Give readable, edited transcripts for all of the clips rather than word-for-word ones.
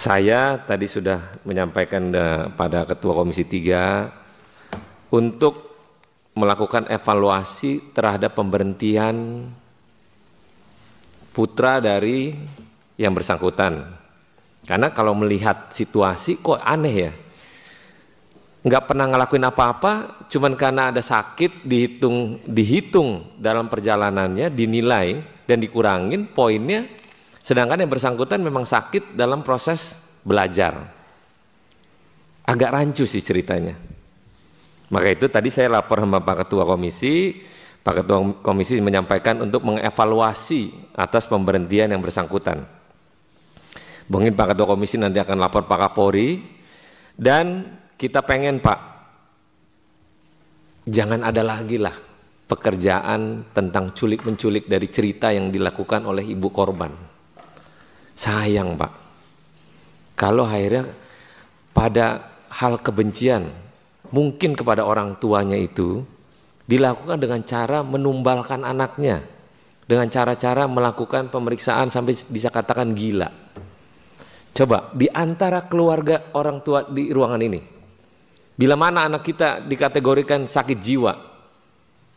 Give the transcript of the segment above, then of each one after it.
Saya tadi sudah menyampaikan pada Ketua Komisi 3 untuk melakukan evaluasi terhadap pemberhentian putra dari yang bersangkutan. Karena kalau melihat situasi kok aneh ya, nggak pernah ngelakuin apa-apa, cuman karena ada sakit dihitung dalam perjalanannya, dinilai dan dikurangin poinnya, sedangkan yang bersangkutan memang sakit dalam proses belajar. Agak rancu sih ceritanya. Maka itu tadi saya lapor sama Pak Ketua Komisi. Pak Ketua Komisi menyampaikan untuk mengevaluasi atas pemberhentian yang bersangkutan. Mungkin Pak Ketua Komisi nanti akan lapor Pak Kapolri. Dan kita pengen Pak, jangan ada lagi lah pekerjaan tentang culik-menculik dari cerita yang dilakukan oleh ibu korban. Sayang Pak, kalau akhirnya pada hal kebencian mungkin kepada orang tuanya itu dilakukan dengan cara menumbalkan anaknya, dengan cara-cara melakukan pemeriksaan sampai bisa katakan gila. Coba di antara keluarga orang tua di ruangan ini, bila mana anak kita dikategorikan sakit jiwa,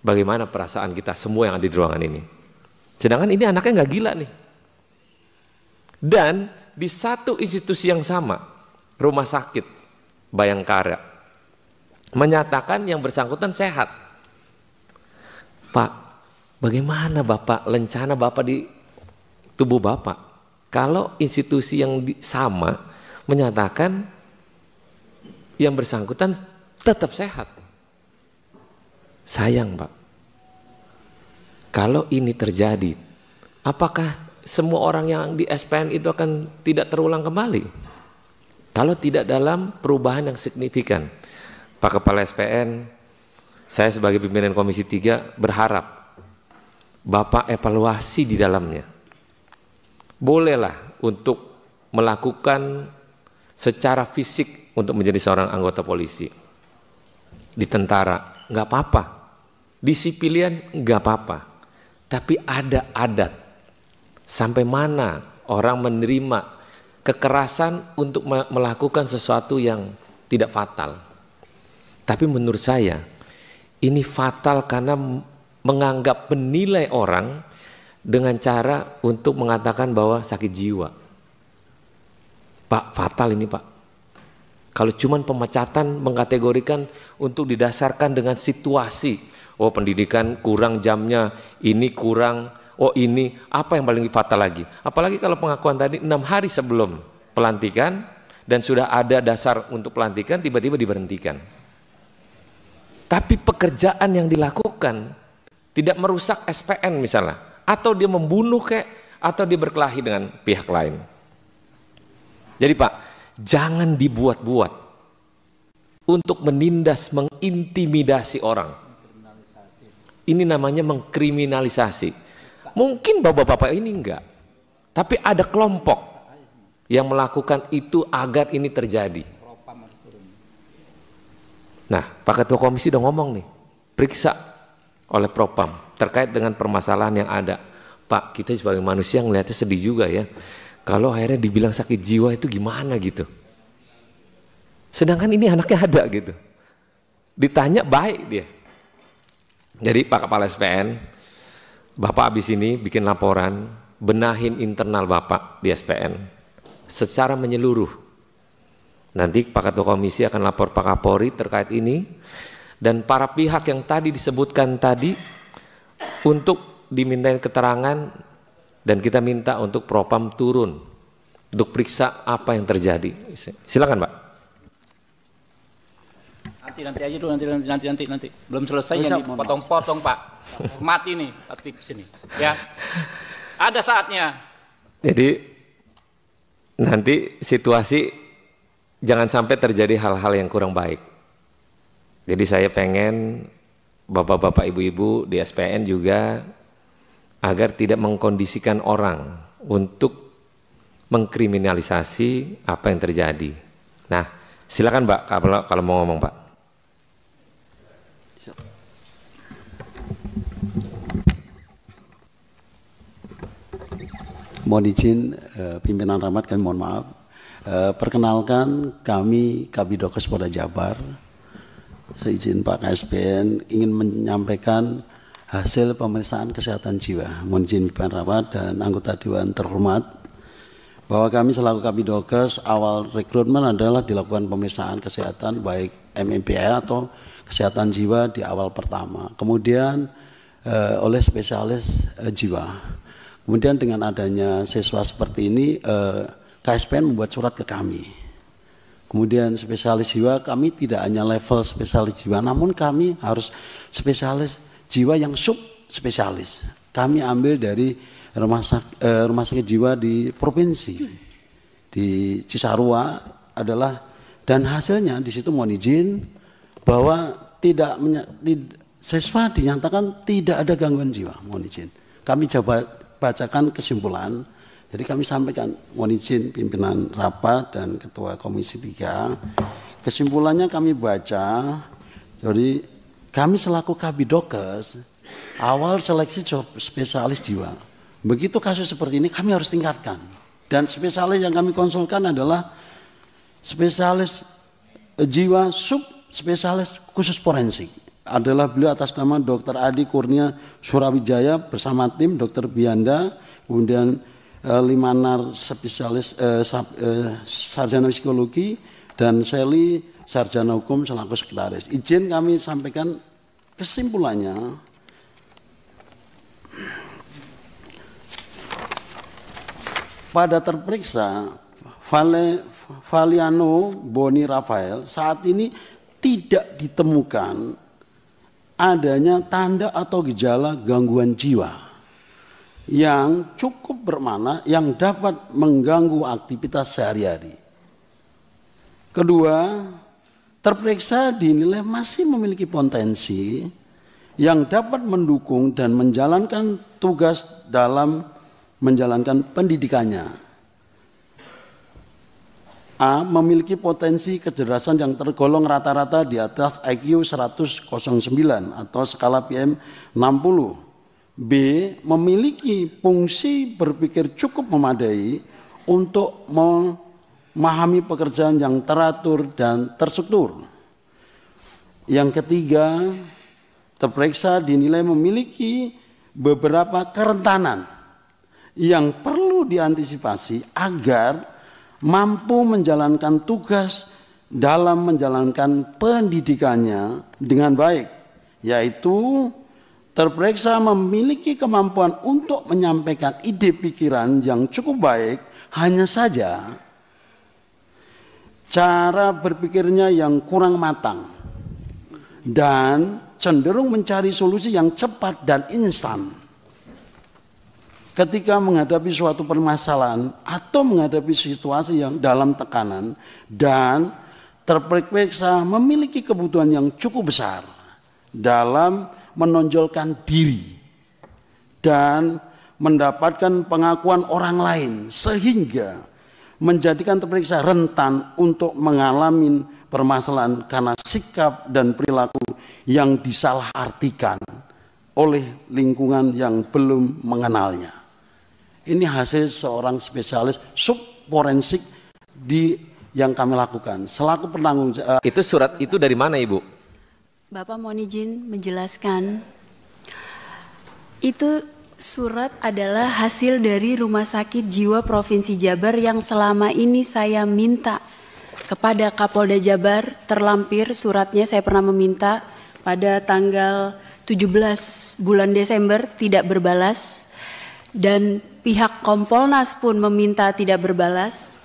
bagaimana perasaan kita semua yang ada di ruangan ini? Sedangkan ini anaknya nggak gila nih. Dan di satu institusi yang sama, rumah sakit Bayangkara menyatakan yang bersangkutan sehat. Pak, bagaimana Bapak, lencana Bapak di tubuh Bapak kalau institusi yang sama menyatakan yang bersangkutan tetap sehat? Sayang Pak, kalau ini terjadi, apakah semua orang yang di SPN itu akan tidak terulang kembali? Kalau tidak dalam perubahan yang signifikan. Pak Kepala SPN, saya sebagai pimpinan Komisi 3 berharap Bapak evaluasi di dalamnya. Bolehlah untuk melakukan secara fisik untuk menjadi seorang anggota polisi. Di tentara nggak apa-apa, di sipilian nggak apa-apa, tapi ada adat sampai mana orang menerima kekerasan untuk melakukan sesuatu yang tidak fatal. Tapi menurut saya ini fatal karena menganggap menilai orang dengan cara untuk mengatakan bahwa sakit jiwa. Pak, fatal ini Pak. Kalau cuman pemecatan mengkategorikan untuk didasarkan dengan situasi, oh pendidikan kurang jamnya, ini kurang, oh ini, apa yang paling fatal lagi? Apalagi kalau pengakuan tadi 6 hari sebelum pelantikan dan sudah ada dasar untuk pelantikan tiba-tiba diberhentikan. Tapi pekerjaan yang dilakukan tidak merusak SPN misalnya, atau dia membunuh atau dia berkelahi dengan pihak lain. Jadi Pak, jangan dibuat-buat untuk menindas, mengintimidasi orang. Ini namanya mengkriminalisasi. Mungkin bapak-bapak ini enggak, tapi ada kelompok yang melakukan itu agar ini terjadi. Nah, Pak Ketua Komisi udah ngomong nih, periksa oleh Propam terkait dengan permasalahan yang ada. Pak, kita sebagai manusia ngelihatnya sedih juga ya, kalau akhirnya dibilang sakit jiwa itu gimana gitu. Sedangkan ini anaknya ada gitu. Ditanya baik dia. Jadi Pak Kepala SPN, Bapak habis ini bikin laporan, benahin internal Bapak di SPN secara menyeluruh. Nanti Pak Ketua Komisi akan lapor Pak Kapolri terkait ini, dan para pihak yang tadi disebutkan tadi untuk dimintain keterangan, dan kita minta untuk Propam turun untuk periksa apa yang terjadi. Silakan Pak. Nanti aja dulu, nanti belum selesai ya, potong-potong Pak. Mati nih aktif sini ya, ada saatnya. Jadi nanti situasi jangan sampai terjadi hal-hal yang kurang baik. Jadi saya pengen bapak-bapak ibu-ibu di SPN juga agar tidak mengkondisikan orang untuk mengkriminalisasi apa yang terjadi. Nah, silakan Pak kalau mau ngomong Pak. Mohon izin pimpinan Rahmat, kami mohon maaf. Perkenalkan, kami Kabidokes Polda Jabar, seizin Pak KSPN ingin menyampaikan hasil pemeriksaan kesehatan jiwa. Mohon izin Pak Rawat dan anggota Dewan terhormat, bahwa kami selaku Kabidokes awal rekrutmen adalah dilakukan pemeriksaan kesehatan baik MMPI atau kesehatan jiwa di awal pertama. Kemudian oleh spesialis jiwa. Kemudian dengan adanya siswa seperti ini, KSPN membuat surat ke kami. Kemudian spesialis jiwa, kami tidak hanya level spesialis jiwa, namun kami harus spesialis jiwa yang sub spesialis. Kami ambil dari rumah sakit jiwa di provinsi, di Cisarua adalah, dan hasilnya di situ mohon izin bahwa siswa dinyatakan tidak ada gangguan jiwa, mohon izin. Kami coba bacakan kesimpulan. Jadi kami sampaikan, mohon izin pimpinan rapat dan ketua komisi 3. Kesimpulannya kami baca. Jadi kami selaku Kabidokes awal seleksi spesialis jiwa. Begitu kasus seperti ini kami harus tingkatkan. Dan spesialis yang kami konsulkan adalah spesialis jiwa sub spesialis khusus forensik. Adalah beliau atas nama Dr. Adi Kurnia Surawijaya bersama tim Dr. Bianda, kemudian Limanar spesialis sarjana psikologi, dan Seli sarjana hukum selaku sekretaris. Izin kami sampaikan kesimpulannya. Pada terperiksa Valiano Boni Rafael saat ini tidak ditemukan adanya tanda atau gejala gangguan jiwa yang cukup bermakna yang dapat mengganggu aktivitas sehari-hari. Kedua, terperiksa dinilai masih memiliki potensi yang dapat mendukung dan menjalankan tugas dalam menjalankan pendidikannya. A. Memiliki potensi kecerdasan yang tergolong rata-rata di atas IQ 109 atau skala PM 60. B. Memiliki fungsi berpikir cukup memadai untuk memahami pekerjaan yang teratur dan terstruktur. Yang ketiga, terperiksa dinilai memiliki beberapa kerentanan yang perlu diantisipasi agar mampu menjalankan tugas dalam menjalankan pendidikannya dengan baik, yaitu terperiksa memiliki kemampuan untuk menyampaikan ide pikiran yang cukup baik, hanya saja cara berpikirnya yang kurang matang dan cenderung mencari solusi yang cepat dan instan ketika menghadapi suatu permasalahan atau menghadapi situasi yang dalam tekanan, dan terperiksa memiliki kebutuhan yang cukup besar dalam menonjolkan diri dan mendapatkan pengakuan orang lain, sehingga menjadikan terperiksa rentan untuk mengalami permasalahan karena sikap dan perilaku yang disalahartikan oleh lingkungan yang belum mengenalnya. Ini hasil seorang spesialis sub forensik yang kami lakukan selaku penanggung jawab. Itu surat itu dari mana, Ibu? Bapak mohon izin menjelaskan. Itu surat adalah hasil dari Rumah Sakit Jiwa Provinsi Jabar yang selama ini saya minta kepada Kapolda Jabar. Terlampir suratnya, saya pernah meminta pada tanggal 17 bulan Desember, tidak berbalas. Dan pihak Kompolnas pun meminta tidak berbalas.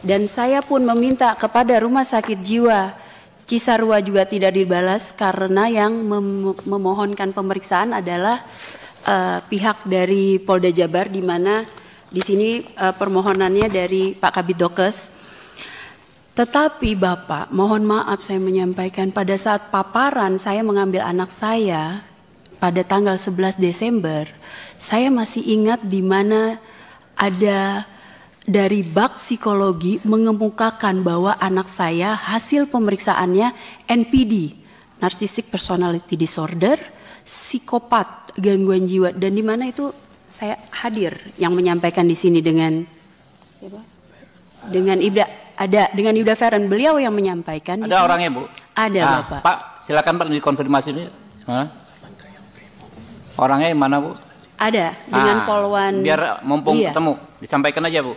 Dan saya pun meminta kepada Rumah Sakit Jiwa Cisarua juga tidak dibalas, karena yang memohonkan pemeriksaan adalah pihak dari Polda Jabar, di mana di sini permohonannya dari Pak Kabidokes. Tetapi Bapak, mohon maaf saya menyampaikan, pada saat paparan saya mengambil anak saya pada tanggal 11 Desember, saya masih ingat di mana ada dari bak psikologi mengemukakan bahwa anak saya hasil pemeriksaannya NPD, Narcissistic Personality Disorder, psikopat, gangguan jiwa, dan di mana itu saya hadir yang menyampaikan di sini dengan siapa? Dengan dengan Ibda Feren, beliau yang menyampaikan. Ada orangnya, Bu? Ada, Bapak. Pak, silakan Pak dikonfirmasi ini. Orangnya mana, Bu? Ada, dengan Polwan. Biar mumpung ketemu, disampaikan aja, Bu.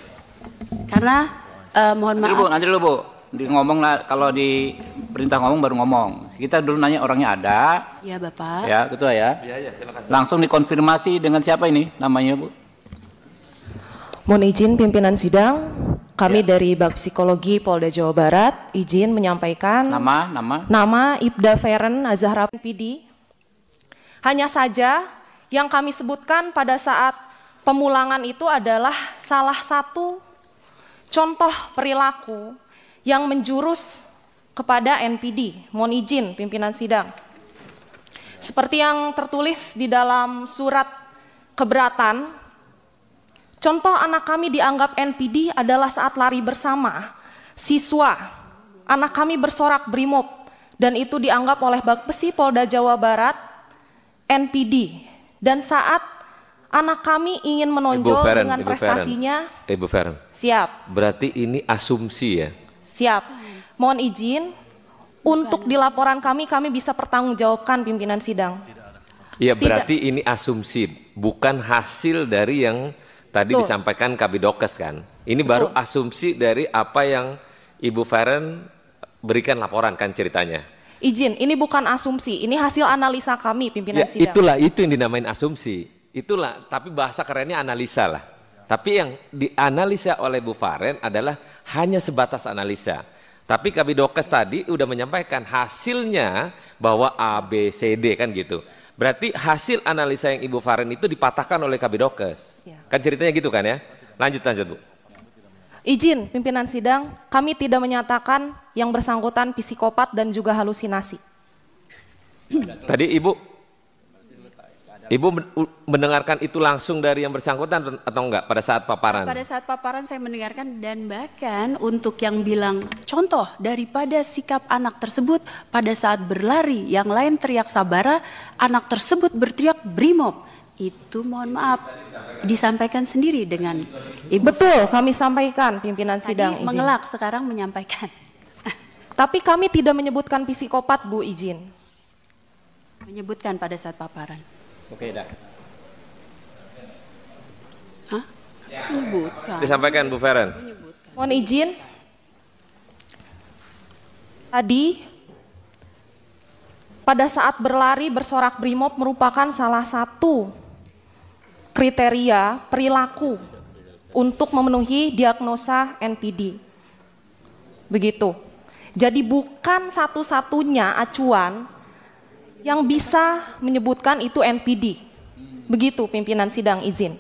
Karena mohon maaf. Nanti dulu, Bu. Ngomong lah, kalau di perintah ngomong baru ngomong. Kita dulu nanya orangnya ada. Ya, Bapak. Ya, Ketua ya. Iya, silakan. Langsung dikonfirmasi dengan siapa ini namanya, Bu? Mohon izin pimpinan sidang, kami dari Bak Psikologi Polda Jawa Barat izin menyampaikan nama Ibda Feren Azahra PD. Hanya saja yang kami sebutkan pada saat pemulangan itu adalah salah satu contoh perilaku yang menjurus kepada NPD. Mohon izin pimpinan sidang. Seperti yang tertulis di dalam surat keberatan, contoh anak kami dianggap NPD adalah saat lari bersama siswa. Anak kami bersorak brimob dan itu dianggap oleh Bakpesi Polda Jawa Barat NPD. Dan saat anak kami ingin menonjol dengan prestasinya. Ibu Feren. Siap. Berarti ini asumsi ya? Siap. Mohon izin untuk di laporan kami bisa pertanggungjawabkan pimpinan sidang. Iya, berarti ini asumsi, bukan hasil dari yang tadi disampaikan Kabidokes kan. Ini baru asumsi dari apa yang Ibu Feren berikan laporan kan ceritanya. Izin, ini bukan asumsi, ini hasil analisa kami pimpinan sidang. Itulah, itu yang dinamain asumsi. Itulah, tapi bahasa kerennya analisa lah. Tapi yang dianalisa oleh Bu Feren adalah hanya sebatas analisa. Tapi Kabidokes tadi udah menyampaikan hasilnya bahwa A, B, C, D kan gitu. Berarti hasil analisa yang Ibu Feren itu dipatahkan oleh Kabidokes. Ya. Kan ceritanya gitu kan ya? Lanjut Bu. Izin pimpinan sidang, kami tidak menyatakan yang bersangkutan psikopat dan juga halusinasi. Tadi Ibu mendengarkan itu langsung dari yang bersangkutan atau enggak pada saat paparan? Pada saat paparan saya mendengarkan, dan bahkan untuk yang bilang contoh daripada sikap anak tersebut pada saat berlari, yang lain teriak sabara, anak tersebut berteriak brimob. Itu mohon maaf disampaikan sendiri dengan Ibu. Betul, kami sampaikan pimpinan sidang. Tadi mengelak, sekarang menyampaikan. Tapi kami tidak menyebutkan psikopat, Bu, izin. Menyebutkan pada saat paparan. Oke, dah. Hah? Sebutkan. Disampaikan Bu Feren. Mohon izin. Tadi pada saat berlari bersorak brimob merupakan salah satu kriteria perilaku untuk memenuhi diagnosa NPD. Begitu. Jadi bukan satu-satunya acuan yang bisa menyebutkan itu NPD. Begitu pimpinan sidang, izin.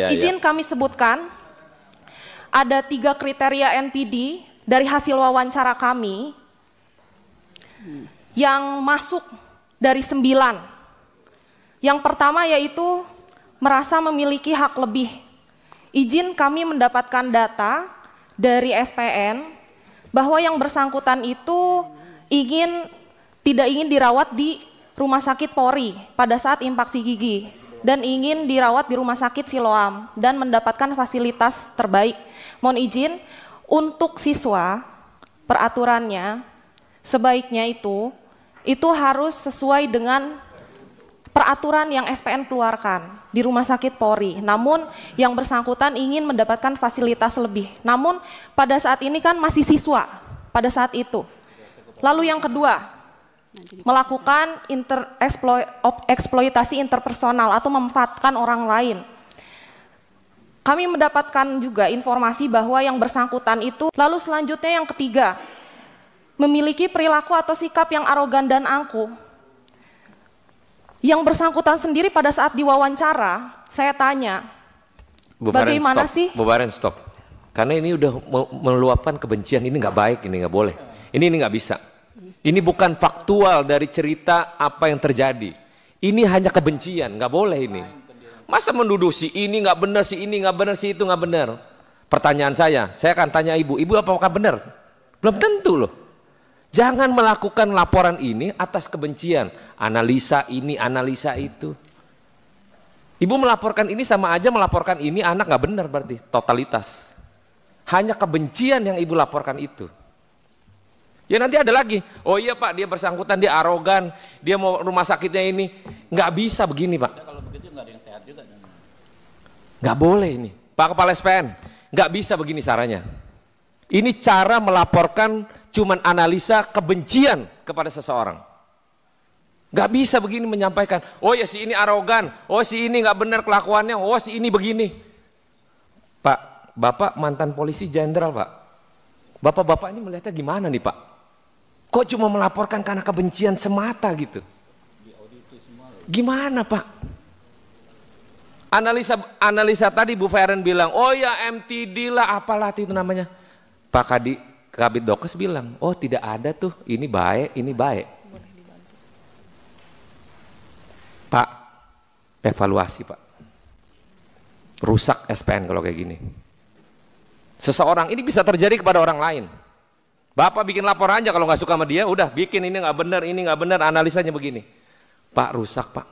Izin kami sebutkan ada 3 kriteria NPD dari hasil wawancara kami yang masuk dari 9. Yang pertama yaitu merasa memiliki hak lebih. Izin kami mendapatkan data dari SPN bahwa yang bersangkutan itu tidak ingin dirawat di Rumah Sakit Polri pada saat infaksi gigi dan ingin dirawat di Rumah Sakit Siloam dan mendapatkan fasilitas terbaik. Mohon izin untuk siswa peraturannya sebaiknya itu harus sesuai dengan peraturan yang SPN keluarkan di Rumah Sakit Polri. Namun yang bersangkutan ingin mendapatkan fasilitas lebih. Namun pada saat ini kan masih siswa pada saat itu. Lalu yang kedua, melakukan eksploitasi interpersonal atau memanfaatkan orang lain. Kami mendapatkan juga informasi bahwa yang bersangkutan itu, lalu selanjutnya yang ketiga, memiliki perilaku atau sikap yang arogan dan angkuh. Yang bersangkutan sendiri pada saat diwawancara, saya tanya, bagaimana sih? Bu Feren, stop. Karena ini udah meluapkan kebencian, ini nggak baik, ini nggak boleh. Ini nggak bisa. Ini bukan faktual dari cerita apa yang terjadi. Ini hanya kebencian, nggak boleh ini. Masa menuduh si ini nggak benar, si ini nggak benar, si itu nggak benar. Pertanyaan saya akan tanya ibu apakah benar? Belum tentu loh. Jangan melakukan laporan ini atas kebencian. Analisa ini, analisa itu. Ibu melaporkan ini sama aja melaporkan ini anak nggak benar berarti, totalitas. Hanya kebencian yang ibu laporkan itu. Ya nanti ada lagi, oh iya Pak, dia bersangkutan, dia arogan, dia mau rumah sakitnya ini. Nggak bisa begini Pak. Ya, kalau begitu nggak ada yang sehat juga. Nggak boleh ini. Pak Kepala SPN, nggak bisa begini caranya. Ini cara melaporkan cuman analisa kebencian kepada seseorang. Nggak bisa begini menyampaikan, oh ya si ini arogan, oh si ini nggak benar kelakuannya, oh si ini begini. Pak, Bapak mantan polisi jenderal Pak. Bapak-bapak ini melihatnya gimana nih Pak? Kok cuma melaporkan karena kebencian semata gitu? Gimana Pak? Analisa tadi Bu Feren bilang, oh ya MTD lah apalah itu namanya. Pak Kabid Dokes bilang, oh tidak ada tuh, ini baik, ini baik. Pak, evaluasi Pak. Rusak SPN kalau kayak gini. Seseorang ini bisa terjadi kepada orang lain. Bapak bikin laporan aja kalau nggak suka sama dia, udah bikin ini nggak benar, analisanya begini. Pak rusak Pak.